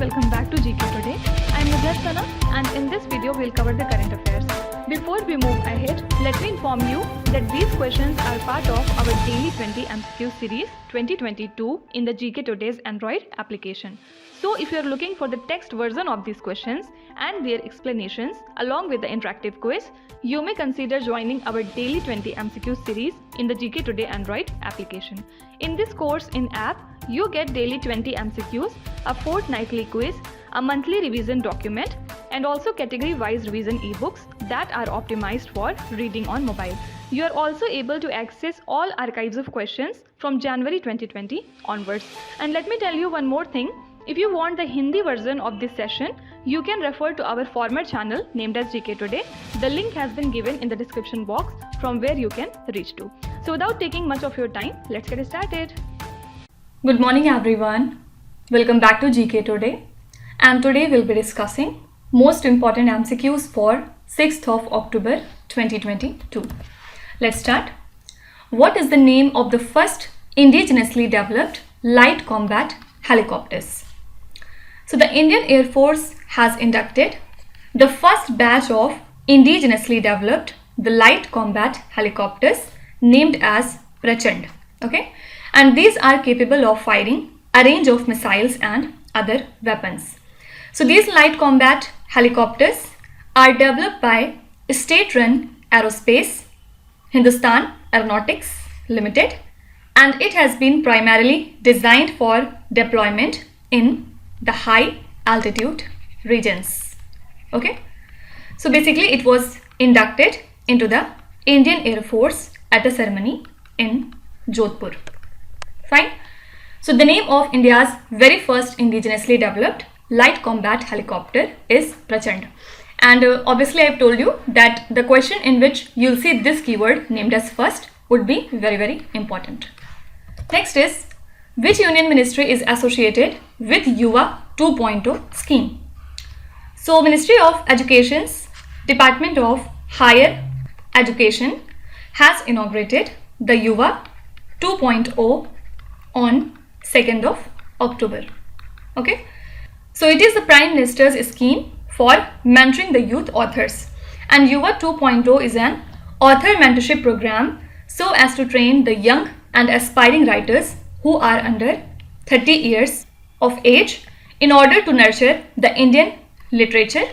and welcome back to GK Today. I am Sana and in this video we'll cover the current affairs. Before we move ahead, let me inform you that these questions are part of our daily 20 MCQ series 2022 in the GK Today's Android application. So if you are looking for the text version of these questions and their explanations along with the interactive quiz, you may consider joining our daily 20 MCQ series in the GK Today Android application. In this course in app, you get daily 20 MCQs, a fortnightly quiz, a monthly revision document, and also category-wise revision e-books that are optimized for reading on mobile. You are also able to access all archives of questions from January 2020 onwards. And let me tell you one more thing. If you want the Hindi version of this session, you can refer to our former channel named as GK Today. The link has been given in the description box from where you can reach to. So without taking much of your time, let's get started. Good morning everyone. Welcome back to GK Today. And today we'll be discussing most important MCQs for 6th of October 2022. Let's start. What is the name of the first indigenously developed light combat helicopters? So the Indian Air Force has inducted the first batch of indigenously developed the light combat helicopters named as Prachand. Okay, and these are capable of firing a range of missiles and other weapons. So these light combat helicopters are developed by state-run Aerospace Hindustan Aeronautics Limited, and it has been primarily designed for deployment in the high altitude regions. Okay, so basically it was inducted into the Indian Air Force at a ceremony in Jodhpur. Fine. So the name of India's very first indigenously developed light combat helicopter is Prachand. And obviously I've told you that the question in which you'll see this keyword named as first would be very important. Next is, which union ministry is associated with Yuva 2.0 scheme? So Ministry of Education's Department of Higher Education has inaugurated the Yuva 2.0 on 2nd of October. Okay, so it is the Prime Minister's scheme for mentoring the youth authors, and Yuva 2.0 is an author mentorship program so as to train the young and aspiring writers who are under 30 years of age in order to nurture the Indian literature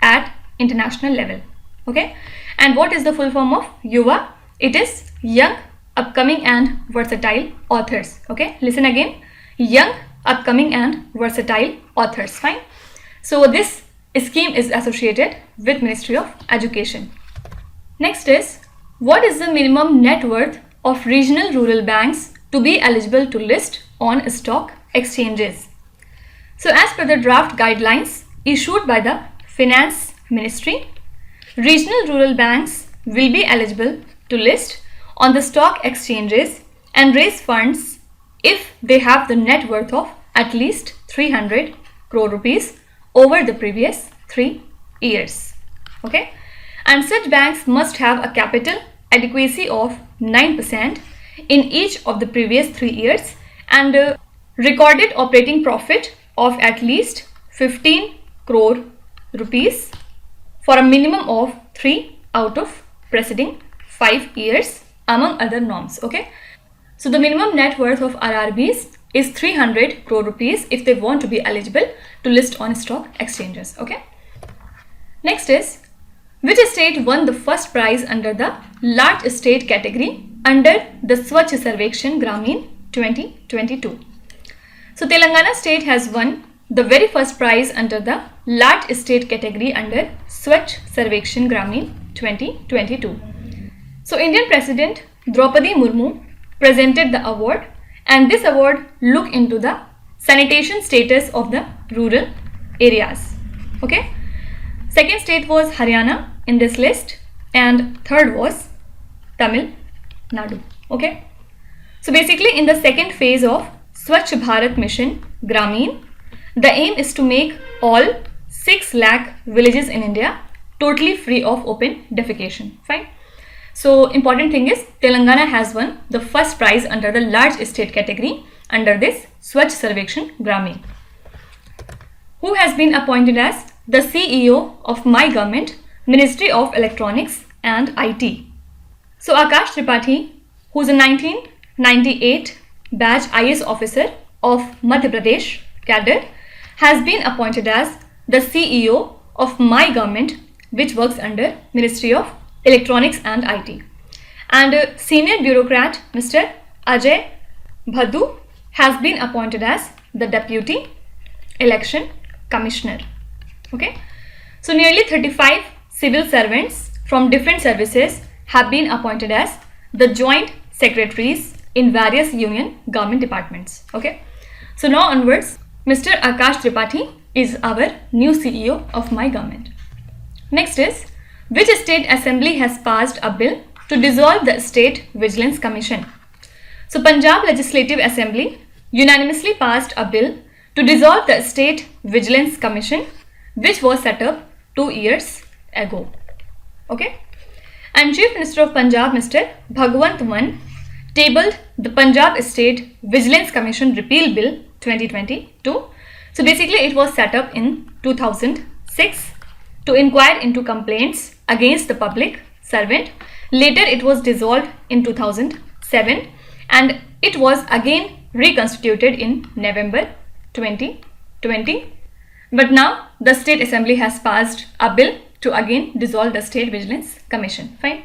at international level. Okay, and what is the full form of Yuva? It is young, upcoming and versatile authors. Okay, listen again, young, upcoming and versatile authors. Fine. So this scheme is associated with Ministry of Education. Next is, what is the minimum net worth of regional rural banks to be eligible to list on stock exchanges? So as per the draft guidelines issued by the Finance Ministry, regional rural banks will be eligible to list on the stock exchanges and raise funds if they have the net worth of at least 300 crore rupees over the previous 3 years. Okay, and such banks must have a capital adequacy of 9% in each of the previous 3 years and recorded operating profit of at least 15 crore rupees for a minimum of 3 out of preceding 5 years among other norms. Okay, so the minimum net worth of RRBs is 300 crore rupees if they want to be eligible to list on stock exchanges. Okay, next is, which state won the first prize under the large state category under the Swachh Sarvekshan Gramin 2022? So Telangana state has won the very first prize under the large state category under Swachh Sarvekshan Gramin 2022. So Indian President Draupadi Murmu presented the award, and this award looked into the sanitation status of the rural areas. Okay, second state was Haryana in this list, and third was Tamil Nadu. Okay, so basically in the second phase of Swachh Bharat Mission Gramin, the aim is to make all 6 lakh villages in India totally free of open defecation. Fine. So important thing is Telangana has won the first prize under the large state category under this Swachh Sarvekshan Gramin. who has been appointed as the CEO of my government, Ministry of Electronics and IT. So Akash Tripathi, who is a 1998 batch IS officer of Madhya Pradesh cadre, has been appointed as the CEO of my government, which works under Ministry of Electronics and IT. And senior bureaucrat Mr. Ajay Bhaddu has been appointed as the Deputy Election Commissioner. Okay, so nearly 35 civil servants from different services have been appointed as the joint secretaries in various union government departments. Okay, so now onwards, Mr. Akash Tripathi is our new CEO of my government. Next is, which state assembly has passed a bill to dissolve the State Vigilance Commission? So Punjab Legislative Assembly unanimously passed a bill to dissolve the State Vigilance Commission, which was set up 2 years ago. Okay, and Chief Minister of Punjab, Mr. Bhagwant Mann, tabled the Punjab State Vigilance Commission Repeal Bill 2022. So basically it was set up in 2006 to inquire into complaints against the public servant. Later it was dissolved in 2007 and it was again reconstituted in November 2020. But now the State Assembly has passed a bill to again dissolve the State Vigilance Commission. Fine.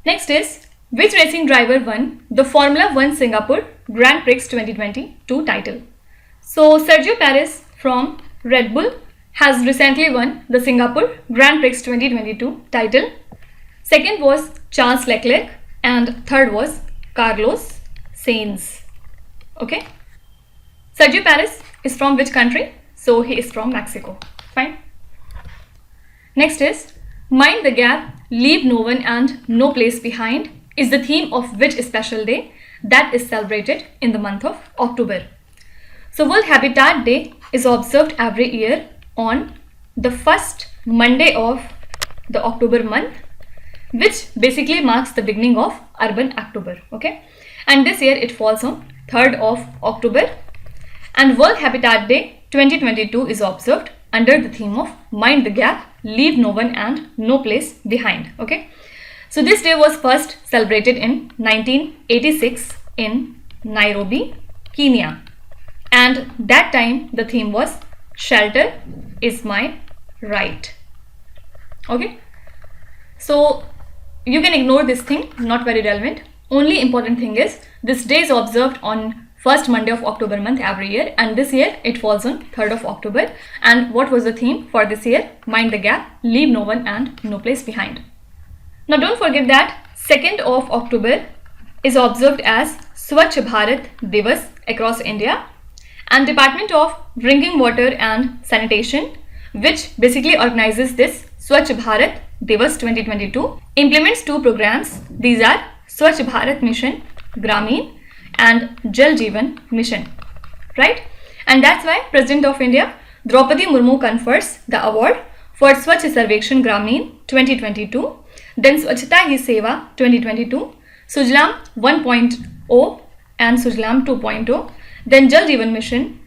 Next is, which racing driver won the Formula 1 Singapore Grand Prix 2022 title? So Sergio Perez from Red Bull has recently won the Singapore Grand Prix 2022 title. Second was Charles Leclerc and third was Carlos Sainz. Okay. Sergio Perez is from which country? So he is from Mexico. Fine. Next is, mind the gap, leave no one and no place behind is the theme of which special day that is celebrated in the month of October. So World Habitat Day is observed every year on the first Monday of the October month, which basically marks the beginning of urban October. Okay, and this year it falls on 3rd of October, and World Habitat Day 2022 is observed under the theme of mind the gap, leave no one and no place behind. Okay, so this day was first celebrated in 1986 in Nairobi, Kenya, and that time the theme was shelter is my right. Okay, so you can ignore this thing, not very relevant. Only important thing is this day is observed on first Monday of October month every year, and this year it falls on 3rd of October. And what was the theme for this year? Mind the gap, leave no one and no place behind. Now don't forget that 2nd of October is observed as Swachh Bharat Divas across India, and Department of Drinking Water and Sanitation, which basically organizes this Swachh Bharat Divas 2022, implements 2 programs. These are Swachh Bharat Mission Gramin and Jal Jeevan Mission, right? And that's why President of India Draupadi Murmu confers the award for Swachh Sarvekshan Gramin 2022, then Swachhata Hi Seva 2022, Sujlam 1.0 and Sujlam 2.0, then Jal Jeevan Mission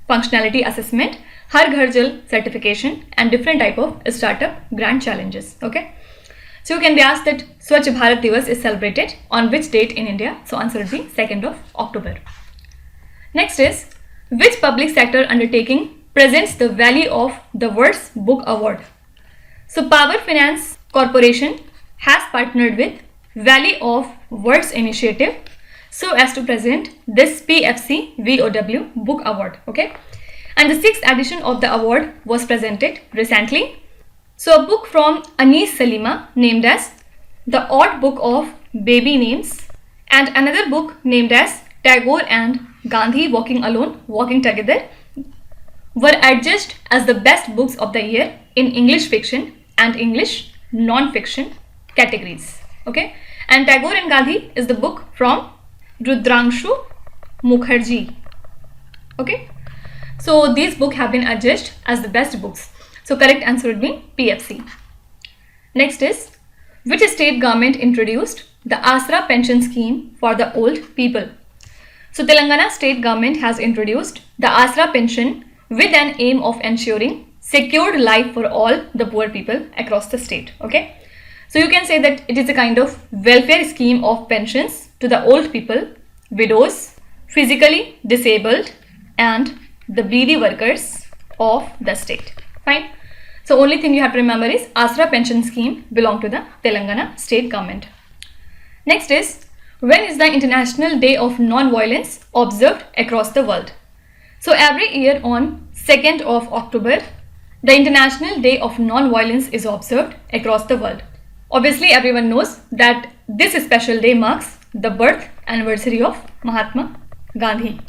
Functionality Assessment, Har Ghar Jal certification, and different type of startup grant challenges. Okay, so you can be asked that Swachh Bharat Divas is celebrated on which date in India? So answer will be 2nd of October. Next is, which public sector undertaking presents the Valley of the Words Book Award? So Power Finance Corporation has partnered with Valley of Words Initiative so as to present this PFC VOW Book Award. Okay, and the 6th edition of the award was presented recently. So a book from Anis Salima named as The Odd Book of Baby Names, and another book named as Tagore and Gandhi Walking Alone, Walking Together, were adjudged as the best books of the year in English fiction and English non-fiction categories. Okay, and Tagore and Gandhi is the book from Rudrangshu Mukherjee. Okay, so these books have been adjudged as the best books. So correct answer would be PFC. Next is, which state government introduced the Asra pension scheme for the old people? So Telangana state government has introduced the Asra pension with an aim of ensuring secured life for all the poor people across the state. Okay, so you can say that it is a kind of welfare scheme of pensions to the old people, widows, physically disabled and the needy workers of the state. Fine. So only thing you have to remember is Asra pension scheme belong to the Telangana state government. Next is, when is the International Day of Non-Violence observed across the world? So every year on 2nd of October, the International Day of Non-Violence is observed across the world. Obviously everyone knows that this special day marks the birth anniversary of Mahatma Gandhi.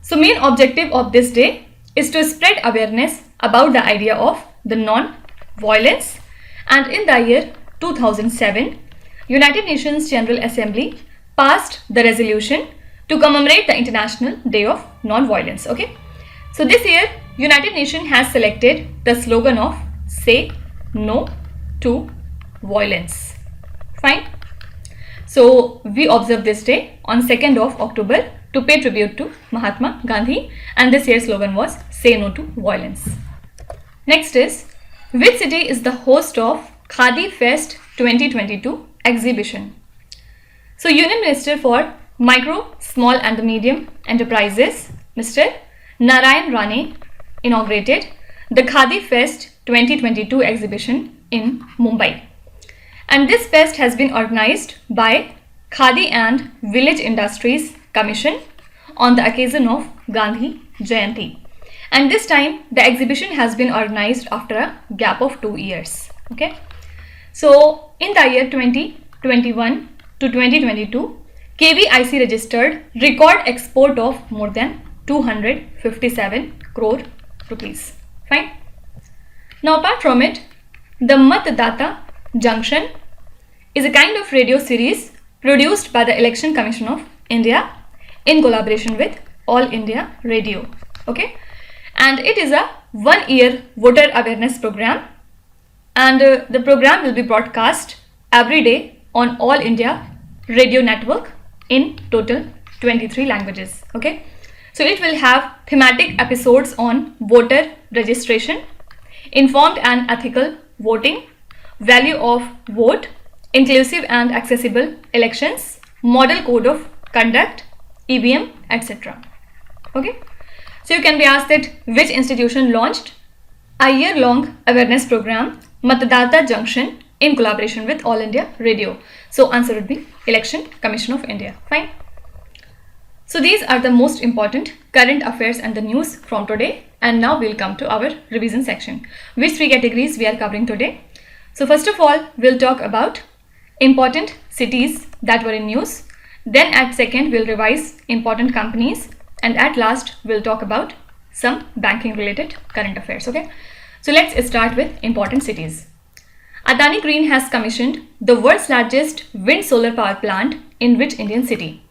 So main objective of this day is to spread awareness about the idea of the non-violence, and in the year 2007, United Nations General Assembly passed the resolution to commemorate the International Day of Non-Violence. Okay, so this year United Nations has selected the slogan of Say No to Violence. Fine. So we observe this day on 2nd of October to pay tribute to Mahatma Gandhi, and this year's slogan was Say No to Violence. Next is, which city is the host of Khadi Fest 2022 exhibition? So Union Minister for Micro, Small and Medium Enterprises, Mr. Narayan Rane, inaugurated the Khadi Fest 2022 exhibition in Mumbai. And this fest has been organized by Khadi and Village Industries Commission on the occasion of Gandhi Jayanti. And this time the exhibition has been organized after a gap of 2 years. Okay, so in the year 2021 to 2022, KVIC registered record export of more than 257 crore rupees. Fine. Now apart from it, the Matdata Junction is a kind of radio series produced by the Election Commission of India in collaboration with All India Radio. Okay, and it is a 1-year voter awareness program, and the program will be broadcast every day on All India Radio Network in total 23 languages. Okay, so it will have thematic episodes on voter registration, informed and ethical voting, value of vote, inclusive and accessible elections, model code of conduct, EVM, etc. Okay, so you can be asked that which institution launched a year-long awareness program Matdata Junction in collaboration with All India Radio. So answer would be Election Commission of India. Fine. So these are the most important current affairs and the news from today, and now we'll come to our revision section. Which 3 categories we are covering today? So first of all, we'll talk about important cities that were in news. Then at second, we'll revise important companies, and at last we'll talk about some banking related current affairs. Okay, so let's start with important cities. Adani Green has commissioned the world's largest wind solar power plant in which Indian city?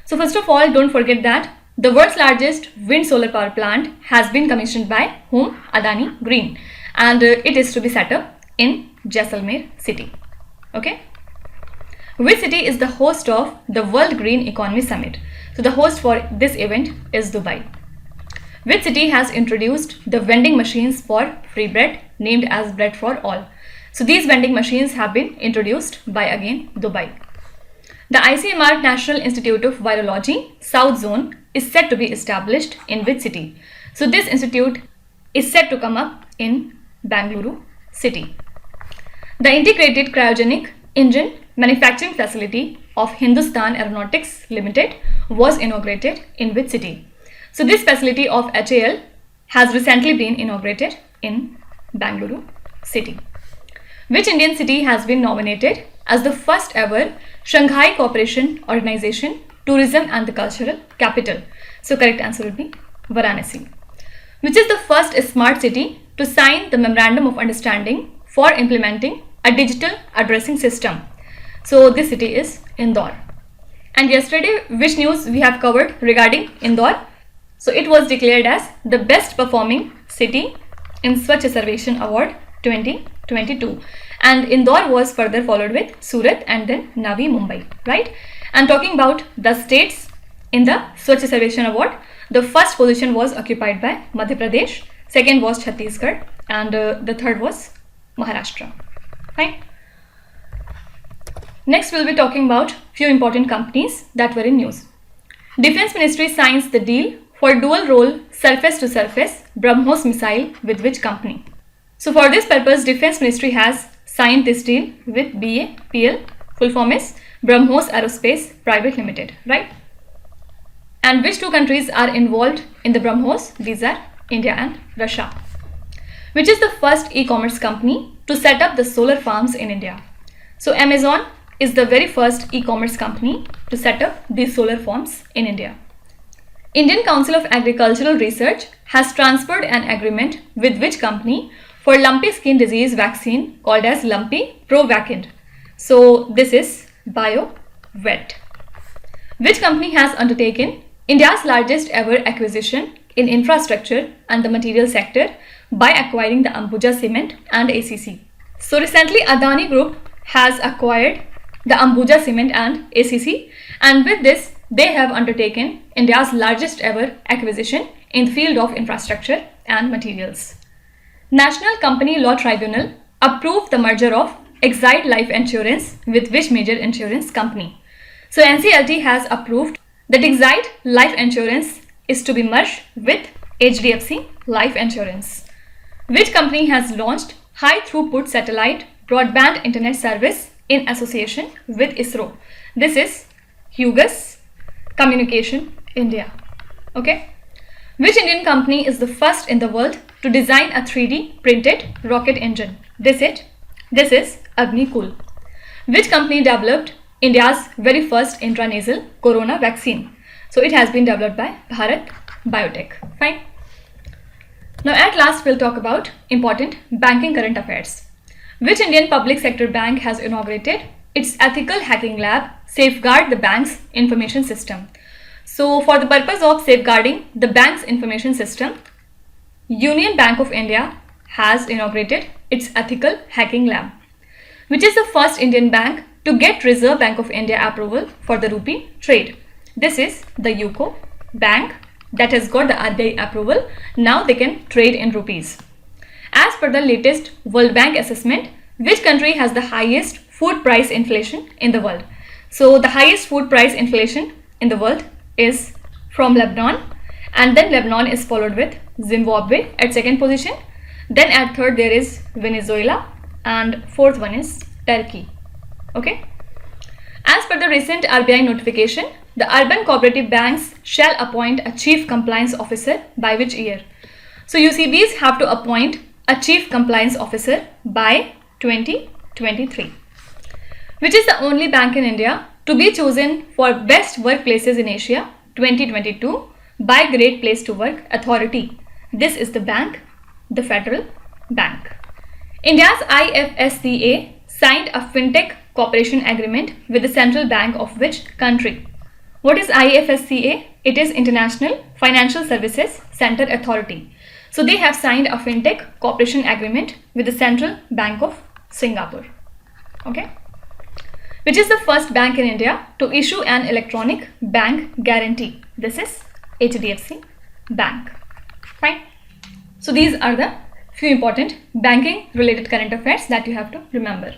So first of all, don't forget that the world's largest wind solar power plant has been commissioned by whom? Adani Green, and it is to be set up in Jaisalmer city. Okay, which city is the host of the World Green Economy Summit? So the host for this event is Dubai. Which city has introduced the vending machines for free bread named as Bread for All? So these vending machines have been introduced by again Dubai. The ICMR National Institute of Virology South Zone is set to be established in which city? So this institute is set to come up in Bangalore city. The integrated cryogenic engine manufacturing facility of Hindustan Aeronautics Limited was inaugurated in which city? So this facility of HAL has recently been inaugurated in Bangalore city. Which Indian city has been nominated as the first ever Shanghai Cooperation Organization Tourism and the Cultural Capital? So correct answer would be Varanasi. Which is the first smart city to sign the Memorandum of Understanding for implementing a digital addressing system? So this city is Indore. And yesterday, which news we have covered regarding Indore? So it was declared as the best performing city in Swachh Sarvekhan Award 2022. And Indore was further followed with Surat and then Navi Mumbai, right? And talking about the states in the Swachh Sarvekhan Award, The first position was occupied by Madhya Pradesh, second was Chhattisgarh, and the third was Maharashtra. Fine. Next, we'll be talking about few important companies that were in news. Defense Ministry signs the deal for dual-role surface-to-surface BrahMos missile with which company? So for this purpose, Defense Ministry has signed this deal with BAPL, full form is BrahMos Aerospace Private Limited, right? And which two countries are involved in the BrahMos? These are India and Russia. Which is the first e-commerce company to set up the solar farms in India? So Amazon is the very first e-commerce company to set up these solar farms in India. Indian Council of Agricultural Research has transferred an agreement with which company for lumpy skin disease vaccine called as Lumpy Provacid. So this is BioVet. Which company has undertaken India's largest ever acquisition in infrastructure and the material sector by acquiring the Ambuja Cement and ACC? So recently Adani Group has acquired the Ambuja Cement and ACC, and with this they have undertaken India's largest ever acquisition in the field of infrastructure and materials. National Company Law Tribunal approved the merger of Exide Life Insurance with which major insurance company? So NCLT has approved that Exide Life Insurance is to be merged with HDFC Life Insurance. Which company has launched high throughput satellite broadband internet service in association with ISRO? This is Hughes Communication India. Okay. Which Indian company is the first in the world to design a 3D printed rocket engine? This is Agnikul. Which company developed India's very first intranasal corona vaccine? So it has been developed by Bharat Biotech. Fine. Now at last we'll talk about important banking current affairs. Which Indian public sector bank has inaugurated its ethical hacking lab safeguard the bank's information system? So for the purpose of safeguarding the bank's information system, Union Bank of India has inaugurated its ethical hacking lab. Which is the first Indian bank to get Reserve Bank of India approval for the rupee trade? This is the UCO Bank that has got the RBI approval. Now they can trade in rupees. As per the latest World Bank assessment, which country has the highest food price inflation in the world? So the highest food price inflation in the world is from Lebanon, and then Lebanon is followed with Zimbabwe at second position. Then at third there is Venezuela, and fourth one is Turkey. Okay. As per the recent RBI notification, the urban cooperative banks shall appoint a chief compliance officer by which year? So UCBs have to appoint a chief compliance officer by 2023. Which is the only bank in India to be chosen for best workplaces in Asia 2022 by Great Place to Work Authority? This is the bank, the Federal Bank. India's IFSCA signed a fintech cooperation agreement with the central bank of which country? What is IFSCA? It is International Financial Services Center Authority. So they have signed a fintech cooperation agreement with the Central Bank of Singapore. Okay. Which is the first bank in India to issue an electronic bank guarantee? This is HDFC Bank. Fine. So these are the few important banking related current affairs that you have to remember.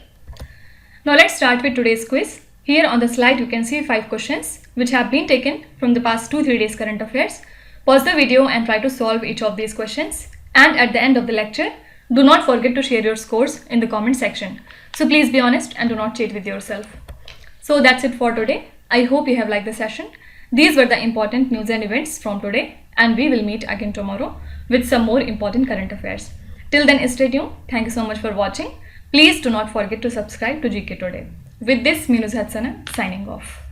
Now let's start with today's quiz. Here on the slide you can see 5 questions which have been taken from the past 2-3 days current affairs. Pause the video and try to solve each of these questions. And at the end of the lecture, do not forget to share your scores in the comment section. So please be honest and do not cheat with yourself. So that's it for today. I hope you have liked the session. These were the important news and events from today, and we will meet again tomorrow with some more important current affairs. Till then, stay tuned. Thank you so much for watching. Please do not forget to subscribe to GK Today. With this, me Nuzhat Sana signing off.